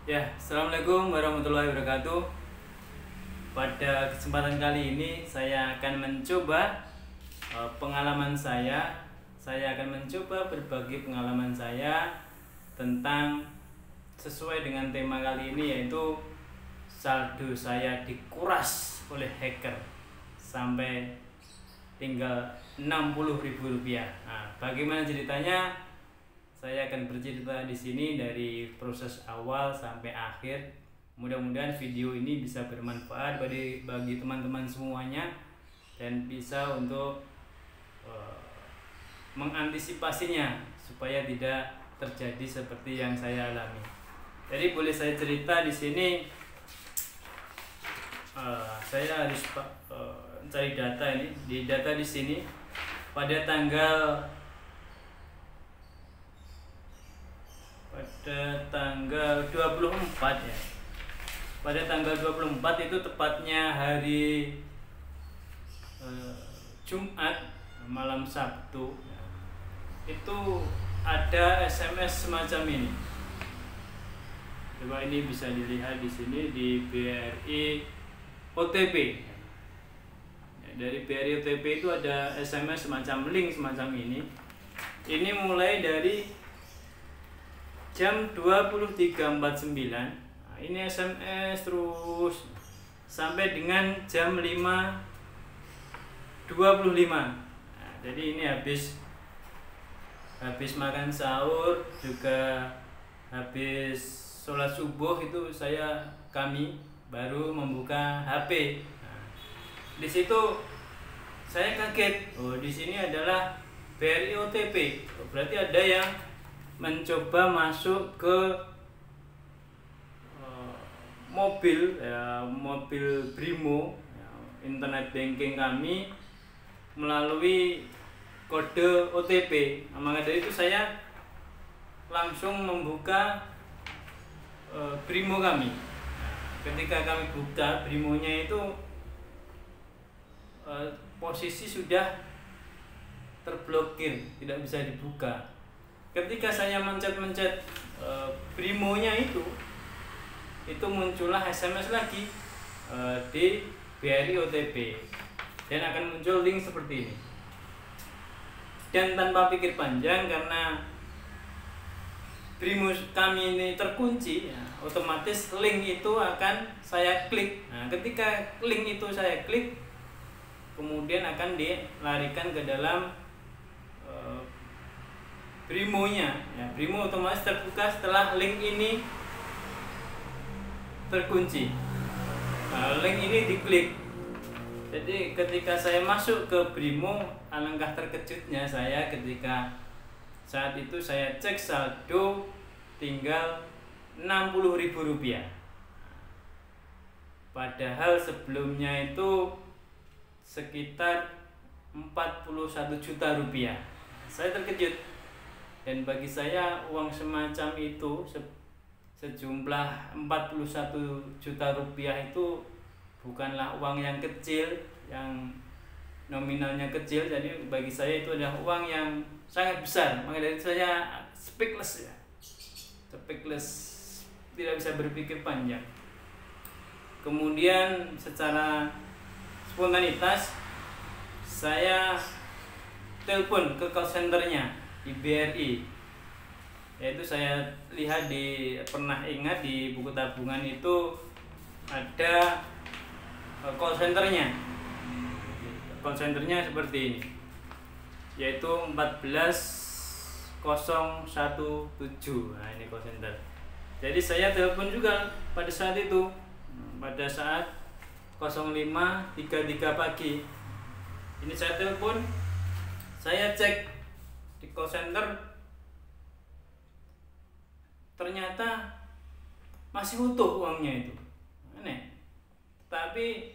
Ya, assalamualaikum warahmatullahi wabarakatuh. Pada kesempatan kali ini saya akan mencoba pengalaman saya. Saya akan mencoba berbagi pengalaman saya tentang sesuai dengan tema kali ini, yaitu saldo saya dikuras oleh hacker sampai tinggal Rp60.000. Nah, bagaimana ceritanya? Saya akan bercerita di sini dari proses awal sampai akhir. Mudah-mudahan video ini bisa bermanfaat bagi teman-teman semuanya dan bisa untuk mengantisipasinya supaya tidak terjadi seperti yang saya alami. Jadi boleh saya cerita di sini. Saya harus cari data ini. Di data di sini pada tanggal 24 ya. Pada tanggal 24 itu tepatnya hari Jumat malam Sabtu. Itu ada SMS semacam ini. Coba ini bisa dilihat di sini di BRI OTP. Dari BRI OTP itu ada SMS semacam link semacam ini. Ini mulai dari jam 23.49. Nah, ini SMS terus sampai dengan jam 5.25. Nah, jadi ini habis makan sahur, juga habis sholat subuh itu kami baru membuka HP. Nah, di situ saya kaget. Oh, di sini adalah BRI OTP. Berarti ada yang mencoba masuk ke mobil Brimo, internet banking kami melalui kode OTP. Maka dari itu saya langsung membuka Brimo kami. Ketika kami buka Brimonya itu posisi sudah terblokir, tidak bisa dibuka. Ketika saya mencet Brimonya itu muncullah SMS lagi di BRI OTP dan akan muncul link seperti ini. Dan tanpa pikir panjang, karena Brimo kami ini terkunci, ya, otomatis link itu akan saya klik. Nah, ketika link itu saya klik, kemudian akan dilarikan ke dalam Brimonya. Ya, Brimo otomatis terbuka setelah link ini terkunci. Nah, link ini diklik. Jadi ketika saya masuk ke Brimo, alangkah terkejutnya saya ketika saat itu saya cek saldo tinggal Rp60.000. Padahal sebelumnya itu sekitar Rp41 juta. Saya terkejut. Dan bagi saya uang semacam itu sejumlah Rp41 juta itu bukanlah uang yang kecil, yang nominalnya kecil. Jadi bagi saya itu adalah uang yang sangat besar. Maka dari saya speechless, tidak bisa berpikir panjang. Kemudian secara spontanitas saya telepon ke call centernya di BRI, yaitu saya lihat pernah ingat di buku tabungan itu ada call centernya. Call centernya seperti ini, yaitu 14017. Nah, ini call center. Jadi saya telepon juga pada saat itu, pada saat 05.33 pagi. Ini saya telepon, saya cek di call center, ternyata masih utuh uangnya itu. Aneh. Tapi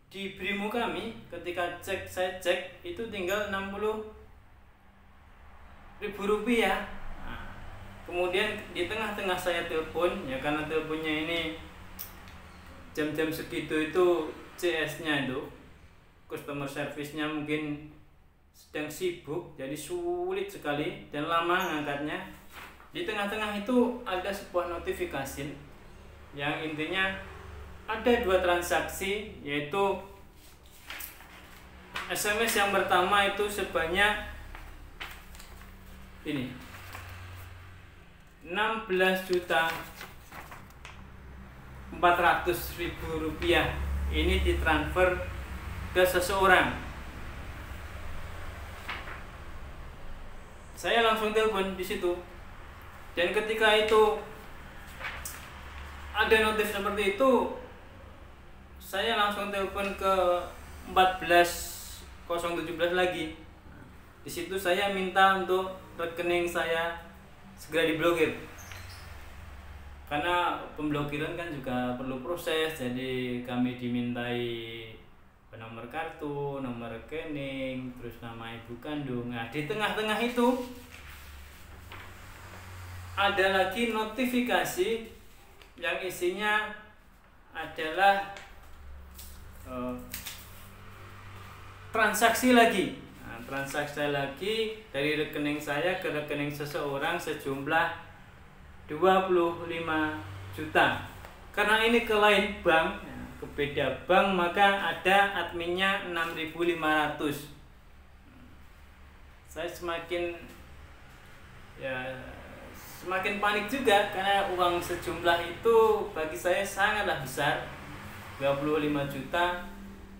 di Brimo kami ketika saya cek itu tinggal Rp60.000. Nah, kemudian di tengah-tengah saya telepon, ya karena teleponnya ini jam-jam segitu itu CS-nya itu, customer service-nya mungkin sedang sibuk, jadi sulit sekali dan lama ngangkatnya. Di tengah-tengah itu ada sebuah notifikasi yang intinya ada 2 transaksi, yaitu SMS yang pertama itu sebanyak ini 16.400.000 rupiah. Ini ditransfer ke seseorang. Saya langsung telepon di situ, dan ketika itu ada notif seperti itu, saya langsung telepon ke 14017 lagi. Di situ saya minta untuk rekening saya segera diblokir, karena pemblokiran kan juga perlu proses. Jadi kami dimintai nomor kartu, nomor rekening, terus nama ibu kandung. Nah, di tengah-tengah itu ada lagi notifikasi yang isinya adalah transaksi lagi. Nah, transaksi lagi dari rekening saya ke rekening seseorang sejumlah 25 juta. Karena ini ke lain bank, ke beda bank, maka ada adminnya 6.500. Saya semakin panik juga, karena uang sejumlah itu bagi saya sangatlah besar. 25 juta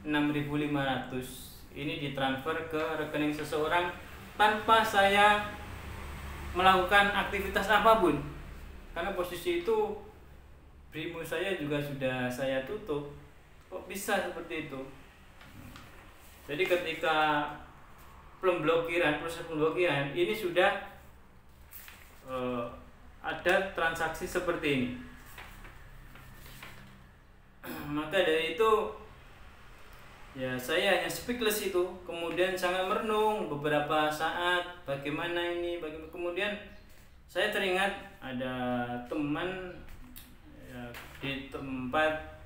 6.500 ini ditransfer ke rekening seseorang tanpa saya melakukan aktivitas apapun, karena posisi itu Brimo saya juga sudah saya tutup. Kok bisa seperti itu? Jadi ketika proses pemblokiran ini sudah ada transaksi seperti ini. Maka dari itu ya saya hanya speechless itu, kemudian sangat merenung beberapa saat bagaimana ini. Kemudian saya teringat ada teman ya, di tempat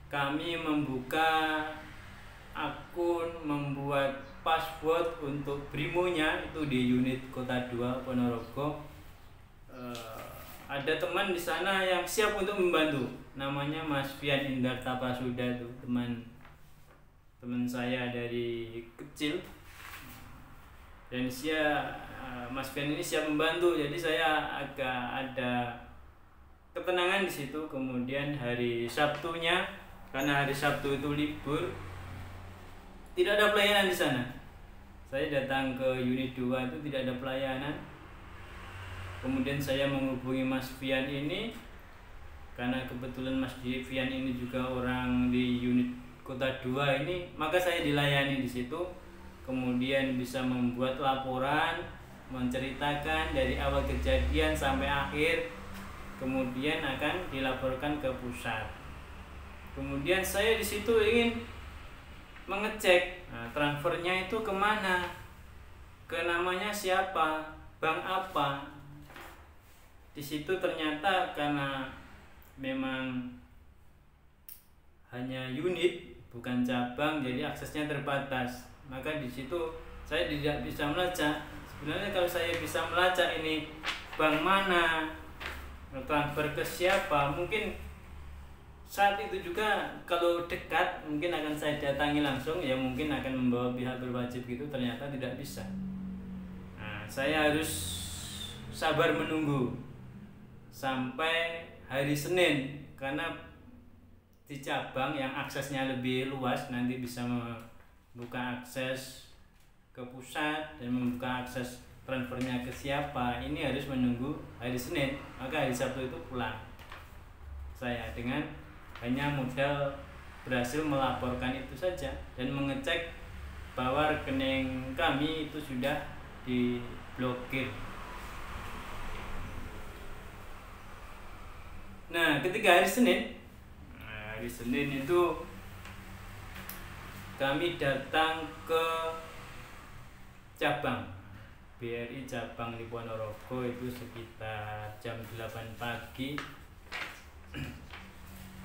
kami membuka akun, membuat password untuk Brimonya itu di unit Kota 2 Ponorogo. Ada teman di sana yang siap untuk membantu, namanya Mas Fian Indarta Prasuda, itu teman saya dari kecil, dan Mas Fian ini siap membantu. Jadi saya agak ada ketenangan di situ. Kemudian hari Sabtunya, karena hari Sabtu itu libur, tidak ada pelayanan di sana. Saya datang ke unit 2 itu tidak ada pelayanan. Kemudian saya menghubungi Mas Fian ini, karena kebetulan Mas Fian ini juga orang di unit Kota 2 ini, maka saya dilayani di situ. Kemudian bisa membuat laporan, menceritakan dari awal kejadian sampai akhir, kemudian akan dilaporkan ke pusat. Kemudian saya di situ ingin mengecek transfernya itu kemana, ke namanya siapa, bank apa. Di situ ternyata karena memang hanya unit bukan cabang, jadi aksesnya terbatas. Maka di situ saya tidak bisa melacak. Sebenarnya kalau saya bisa melacak ini bank mana, transfer ke siapa, mungkin saat itu juga kalau dekat mungkin akan saya datangi langsung, ya mungkin akan membawa pihak berwajib gitu. Ternyata tidak bisa. Nah, saya harus sabar menunggu sampai hari Senin, karena di cabang yang aksesnya lebih luas nanti bisa membuka akses ke pusat dan membuka akses transfernya ke siapa, ini harus menunggu hari Senin. Maka hari Sabtu itu pulang saya dengan hanya modal berhasil melaporkan itu saja dan mengecek bahwa rekening kami itu sudah diblokir. Nah, ketika hari Senin itu kami datang ke cabang BRI cabang di Ponorogo itu sekitar jam 8 pagi.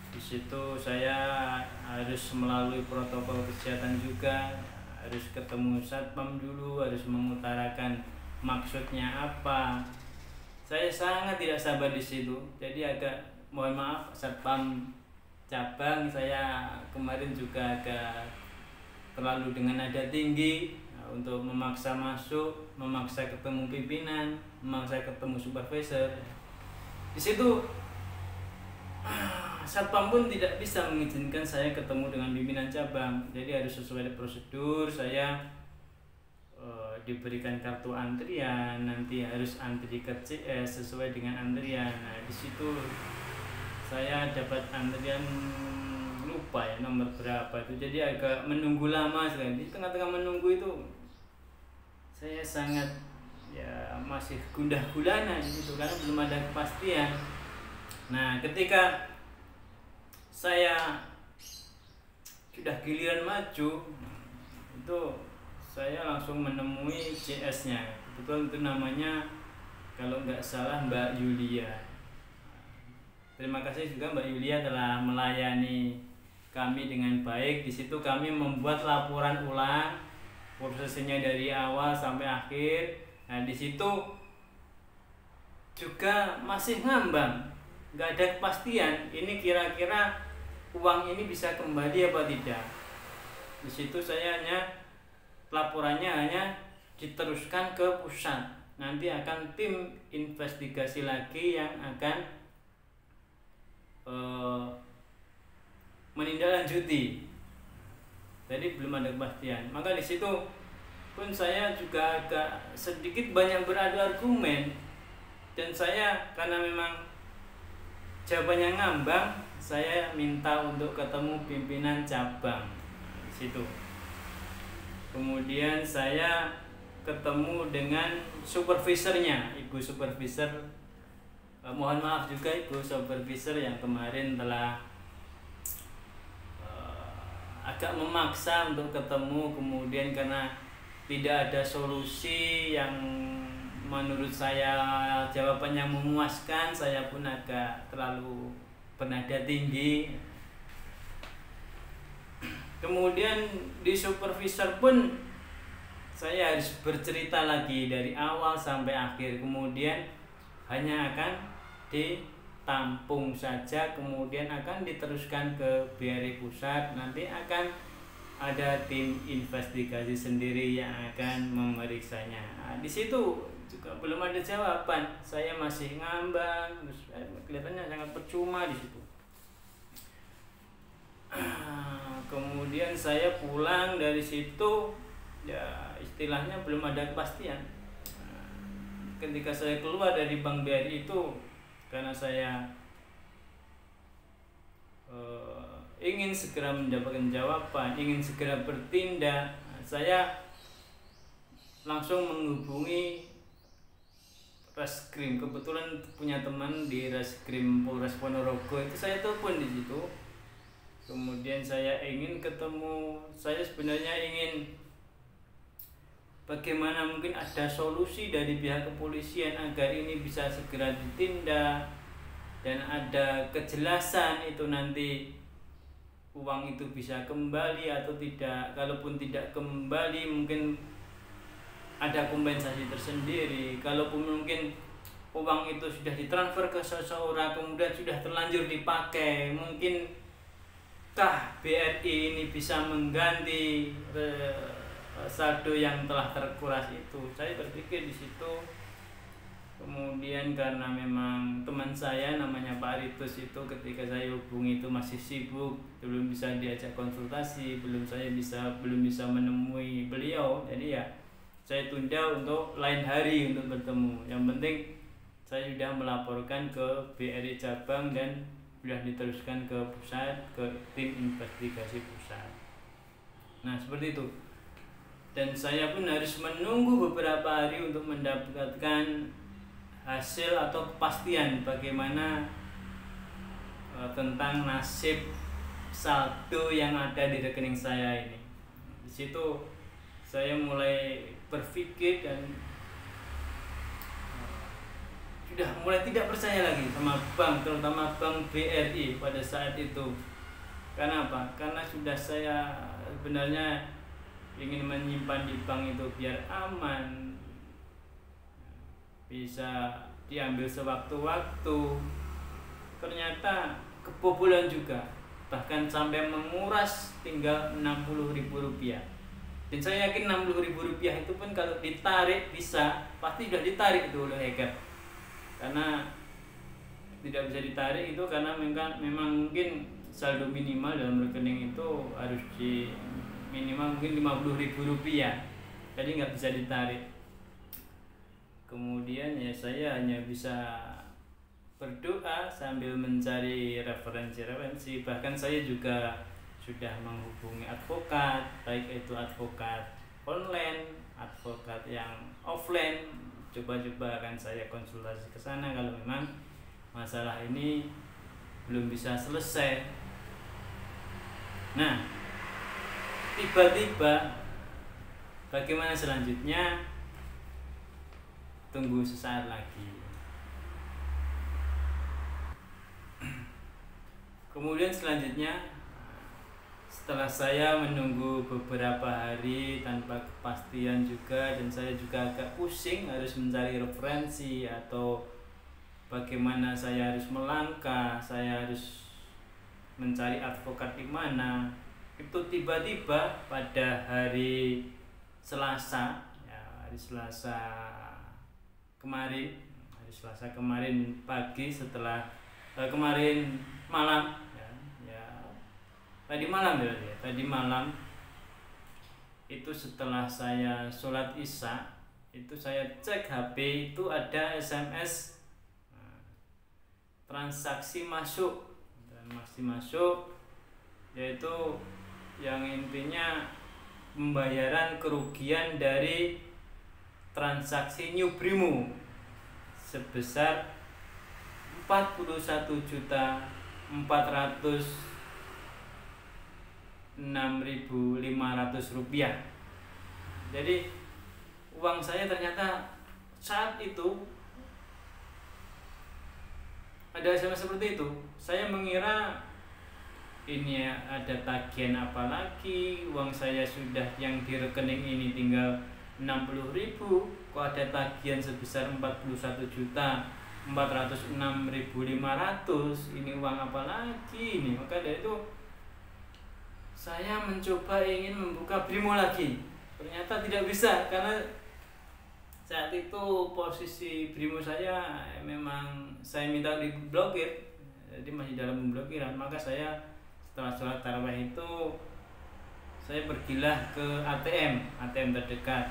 Di situ saya harus melalui protokol kesehatan juga, harus ketemu satpam dulu, harus mengutarakan maksudnya apa. Saya sangat tidak sabar di situ. Jadi agak mohon maaf satpam cabang, saya kemarin juga agak terlalu dengan nada tinggi untuk memaksa masuk, memaksa ketemu pimpinan, memaksa ketemu supervisor. Di situ satpam pun tidak bisa mengizinkan saya ketemu dengan pimpinan cabang. Jadi harus sesuai prosedur. Saya diberikan kartu antrian, nanti harus antri ke CS sesuai dengan antrian. Nah, di situ saya dapat antrian, lupa ya nomor berapa itu, jadi agak menunggu lama sekali. Di tengah-tengah menunggu itu saya sangat ya masih gundah gulana gitu karena belum ada kepastian. Nah, ketika saya sudah giliran maju itu saya langsung menemui CS-nya. Kebetulan itu namanya kalau nggak salah Mbak Yulia. Terima kasih juga Mbak Yulia telah melayani kami dengan baik. Di situ kami membuat laporan ulang prosesnya dari awal sampai akhir. Nah, di situ juga masih ngambang, nggak ada kepastian. Ini kira-kira uang ini bisa kembali apa tidak. Di situ saya laporannya hanya diteruskan ke pusat. Nanti akan tim investigasi lagi yang akan menindaklanjuti. Jadi belum ada kepastian. Maka di situ pun saya juga agak sedikit banyak beradu argumen, dan saya karena memang jawabannya ngambang, saya minta untuk ketemu pimpinan cabang di situ. Kemudian saya ketemu dengan supervisornya, ibu supervisor. Mohon maaf juga ibu supervisor yang kemarin telah agak memaksa untuk ketemu. Kemudian karena tidak ada solusi yang menurut saya jawabannya memuaskan, saya pun agak terlalu bernada tinggi. Kemudian di supervisor pun saya harus bercerita lagi dari awal sampai akhir. Kemudian hanya akan ditampung saja, kemudian akan diteruskan ke BRI pusat. Nanti akan ada tim investigasi sendiri yang akan memeriksanya. Nah, di situ juga belum ada jawaban. Saya masih ngambang, kelihatannya sangat percuma di situ. Kemudian saya pulang dari situ, ya istilahnya belum ada kepastian. Ketika saya keluar dari Bank BRI itu, karena saya ingin segera mendapatkan jawaban, ingin segera bertindak, saya langsung menghubungi Reskrim. Kebetulan punya teman di Reskrim Polres Ponorogo, itu saya telepon di situ. Kemudian saya ingin ketemu, saya sebenarnya ingin bagaimana mungkin ada solusi dari pihak kepolisian agar ini bisa segera ditindak dan ada kejelasan itu nanti uang itu bisa kembali atau tidak. Kalaupun tidak kembali, mungkin ada kompensasi tersendiri. Kalaupun mungkin uang itu sudah ditransfer ke seseorang kemudian sudah terlanjur dipakai, mungkin BRI ini bisa mengganti saldo yang telah terkuras itu. Saya berpikir di situ. Kemudian karena memang teman saya namanya Pak Ritus itu ketika saya hubungi itu masih sibuk, belum bisa diajak konsultasi, belum bisa menemui beliau. Jadi ya saya tunda untuk lain hari untuk bertemu. Yang penting saya sudah melaporkan ke BRI cabang dan sudah diteruskan ke pusat, ke tim investigasi pusat. Nah, seperti itu. Dan saya pun harus menunggu beberapa hari untuk mendapatkan hasil atau kepastian bagaimana tentang nasib saldo yang ada di rekening saya ini. Di situ saya mulai berpikir dan sudah mulai tidak percaya lagi sama bank, terutama Bank BRI pada saat itu. Karena apa? Karena sudah saya sebenarnya ingin menyimpan di bank itu biar aman, bisa diambil sewaktu-waktu, ternyata kebobolan juga, bahkan sampai menguras tinggal Rp60.000. Dan saya yakin Rp60.000 itu pun kalau ditarik bisa, pasti sudah ditarik itu oleh hacker. Karena tidak bisa ditarik itu karena memang mungkin saldo minimal dalam rekening itu harus di minimal mungkin Rp50.000, jadi nggak bisa ditarik. Kemudian ya saya hanya bisa berdoa sambil mencari referensi, bahkan saya juga sudah menghubungi advokat, baik itu advokat online, advokat yang offline. Coba-coba akan saya konsultasi ke sana kalau memang masalah ini belum bisa selesai. Nah, tiba-tiba bagaimana selanjutnya? Tunggu sesaat lagi. Kemudian selanjutnya, setelah saya menunggu beberapa hari tanpa kepastian juga, dan saya juga agak pusing harus mencari referensi atau bagaimana saya harus melangkah, saya harus mencari advokat di mana. Itu tiba-tiba pada hari Selasa, ya, hari Selasa kemarin pagi, setelah kemarin malam, tadi malam itu setelah saya sholat isya, itu saya cek HP, itu ada SMS transaksi masuk, yaitu yang intinya pembayaran kerugian dari transaksi New Brimo sebesar Rp41.406.500. Jadi uang saya ternyata saat itu ada SMS seperti itu. Saya mengira ini ada tagihan apa lagi, uang saya sudah yang di rekening ini tinggal 60.000, kok ada tagihan sebesar 41.406.500, ini uang apa lagi ini? Maka dari itu saya mencoba ingin membuka Brimo lagi, ternyata tidak bisa karena saat itu posisi Brimo saya memang saya minta diblokir, jadi masih dalam pemblokiran. Maka saya setelah sholat tarawih itu saya pergilah ke ATM terdekat.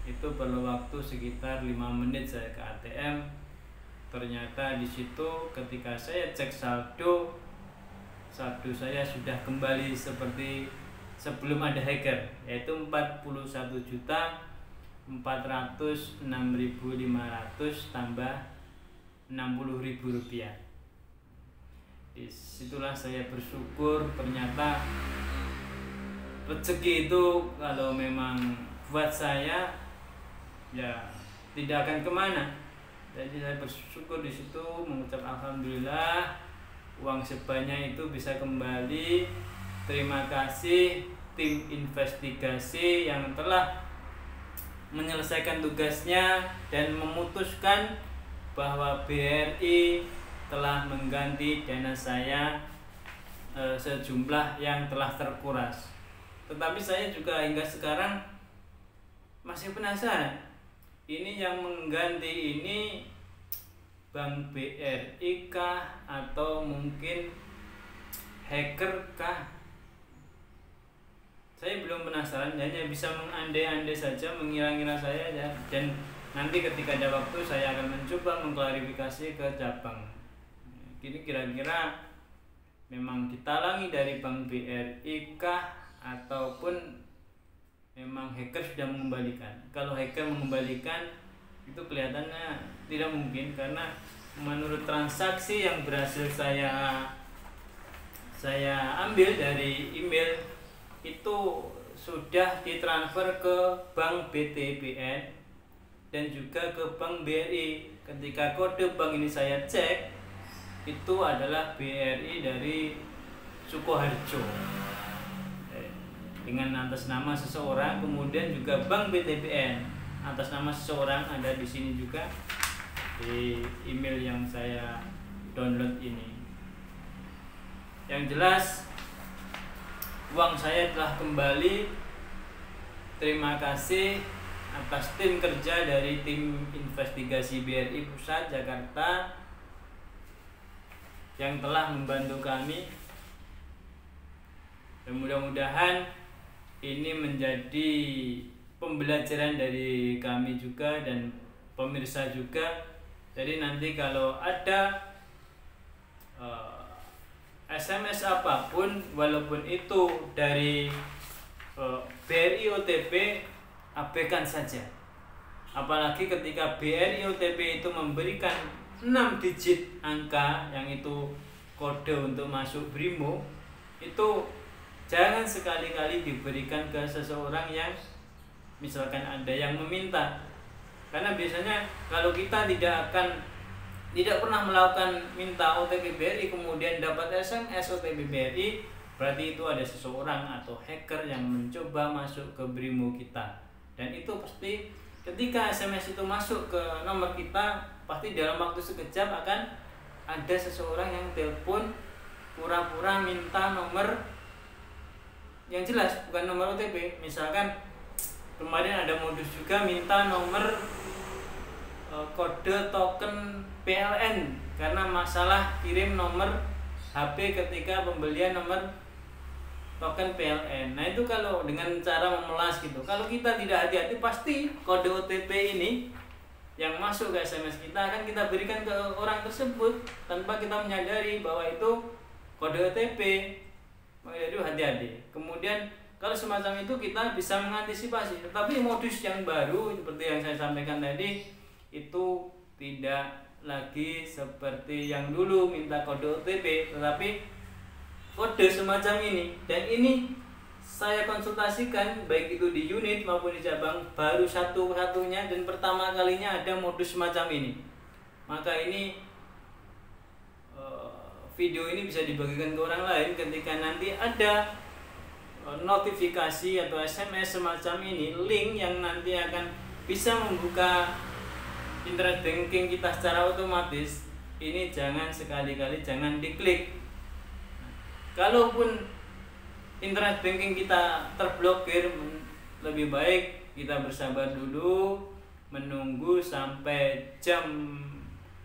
Itu perlu waktu sekitar 5 menit saya ke ATM. Ternyata di situ ketika saya cek saldo saya sudah kembali seperti sebelum ada hacker, yaitu 41.406.500 tambah Rp60.000. Disitulah saya bersyukur, ternyata rezeki itu kalau memang buat saya ya tidak akan kemana. Jadi saya bersyukur di situ, mengucap alhamdulillah uang sebanyak itu bisa kembali. Terima kasih tim investigasi yang telah menyelesaikan tugasnya dan memutuskan bahwa BRI telah mengganti dana saya sejumlah yang telah terkuras. Tetapi saya juga hingga sekarang masih penasaran, ini yang mengganti ini Bank BRI kah atau mungkin hacker kah? Saya belum penasaran, hanya bisa mengandai-andai saja, mengira-ngira saya ya. Dan nanti ketika ada waktu saya akan mencoba mengklarifikasi ke cabang. Ini kira-kira memang ditalangi dari Bank BRI kah ataupun memang hacker sudah mengembalikan? Kalau hacker mengembalikan itu kelihatannya tidak mungkin, karena menurut transaksi yang berhasil saya ambil dari email itu sudah ditransfer ke Bank BTPN dan juga ke Bank BRI. Ketika kode bank ini saya cek, itu adalah BRI dari Sukoharjo dengan atas nama seseorang, kemudian juga Bank BTPN atas nama seseorang ada di sini juga. di email yang saya download ini. Yang jelas uang saya telah kembali. Terima kasih atas tim kerja dari tim investigasi BRI Pusat Jakarta yang telah membantu kami. Dan mudah-mudahan ini menjadi pembelajaran dari kami juga dan pemirsa juga. Jadi nanti kalau ada SMS apapun, walaupun itu dari BRI OTP, abaikan saja. Apalagi ketika BRI OTP itu memberikan 6 digit angka yang itu kode untuk masuk BRIMO, itu jangan sekali-kali diberikan ke seseorang yang misalkan ada yang meminta. Karena biasanya kalau kita tidak pernah melakukan minta OTP BRI kemudian dapat SMS OTP BRI, berarti itu ada seseorang atau hacker yang mencoba masuk ke BRIMO kita. Dan itu pasti ketika SMS itu masuk ke nomor kita, pasti dalam waktu sekejap akan ada seseorang yang telepon pura-pura minta nomor yang jelas, bukan nomor OTP. Misalkan kemarin ada modus juga minta nomor kode token PLN karena masalah kirim nomor HP ketika pembelian nomor token PLN. Nah itu kalau dengan cara memelas gitu, kalau kita tidak hati-hati pasti kode OTP ini yang masuk ke SMS kita akan kita berikan ke orang tersebut tanpa kita menyadari bahwa itu kode OTP. Jadi hati-hati. Kemudian kalau semacam itu kita bisa mengantisipasi. Tetapi modus yang baru seperti yang saya sampaikan tadi itu tidak lagi seperti yang dulu minta kode OTP, tetapi kode semacam ini. Dan ini saya konsultasikan baik itu di unit maupun di cabang, baru satu-satunya dan pertama kalinya ada modus semacam ini. Maka ini video ini bisa dibagikan ke orang lain ketika nanti ada notifikasi atau SMS semacam ini, link yang nanti akan bisa membuka internet banking kita secara otomatis. Ini jangan sekali-kali jangan diklik. Kalaupun internet banking kita terblokir, lebih baik kita bersabar dulu, menunggu sampai jam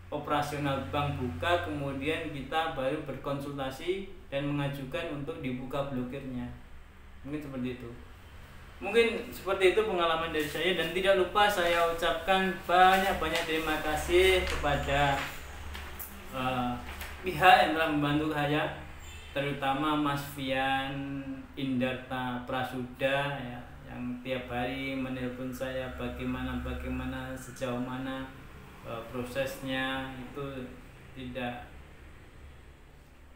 operasional bank buka, kemudian kita baru berkonsultasi dan mengajukan untuk dibuka blokirnya. Mungkin seperti itu. Mungkin seperti itu pengalaman dari saya, dan tidak lupa saya ucapkan banyak-banyak terima kasih kepada pihak yang telah membantu saya, terutama Mas Fian Indarta Prasuda ya, yang tiap hari menelpon saya bagaimana sejauh mana prosesnya, itu tidak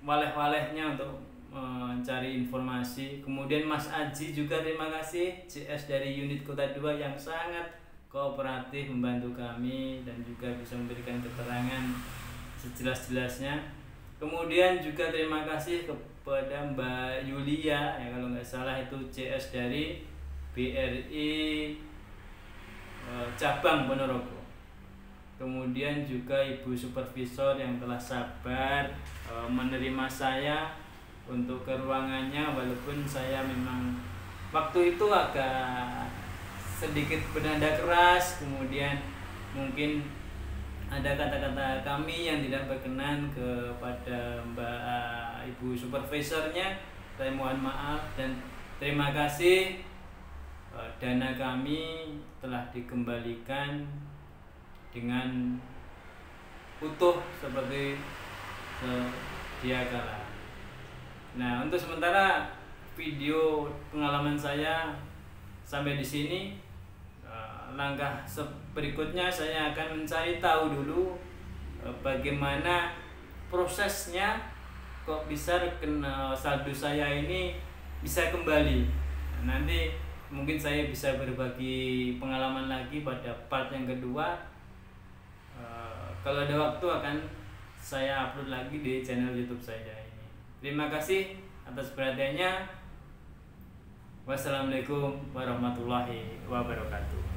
waleh-walehnya untuk mencari informasi. Kemudian Mas Aji juga terima kasih, CS dari unit Kota 2 yang sangat kooperatif membantu kami dan juga bisa memberikan keterangan sejelas-jelasnya. Kemudian juga terima kasih kepada Mbak Yulia ya, kalau nggak salah itu CS dari BRI cabang Ponorogo. Kemudian juga Ibu Supervisor yang telah sabar menerima saya untuk ke ruangannya, walaupun saya memang waktu itu agak sedikit bernada keras, kemudian mungkin ada kata-kata kami yang tidak berkenan kepada Ibu Supervisornya. Saya mohon maaf dan terima kasih. Dana kami telah dikembalikan dengan utuh seperti sedia kala. Nah, untuk sementara video pengalaman saya sampai di sini. Langkah berikutnya saya akan mencari tahu dulu bagaimana prosesnya kok bisa saldo saya ini bisa kembali. Nanti mungkin saya bisa berbagi pengalaman lagi pada part yang kedua. Kalau ada waktu akan saya upload lagi di channel YouTube saya ini. Terima kasih atas perhatiannya. Wassalamualaikum warahmatullahi wabarakatuh.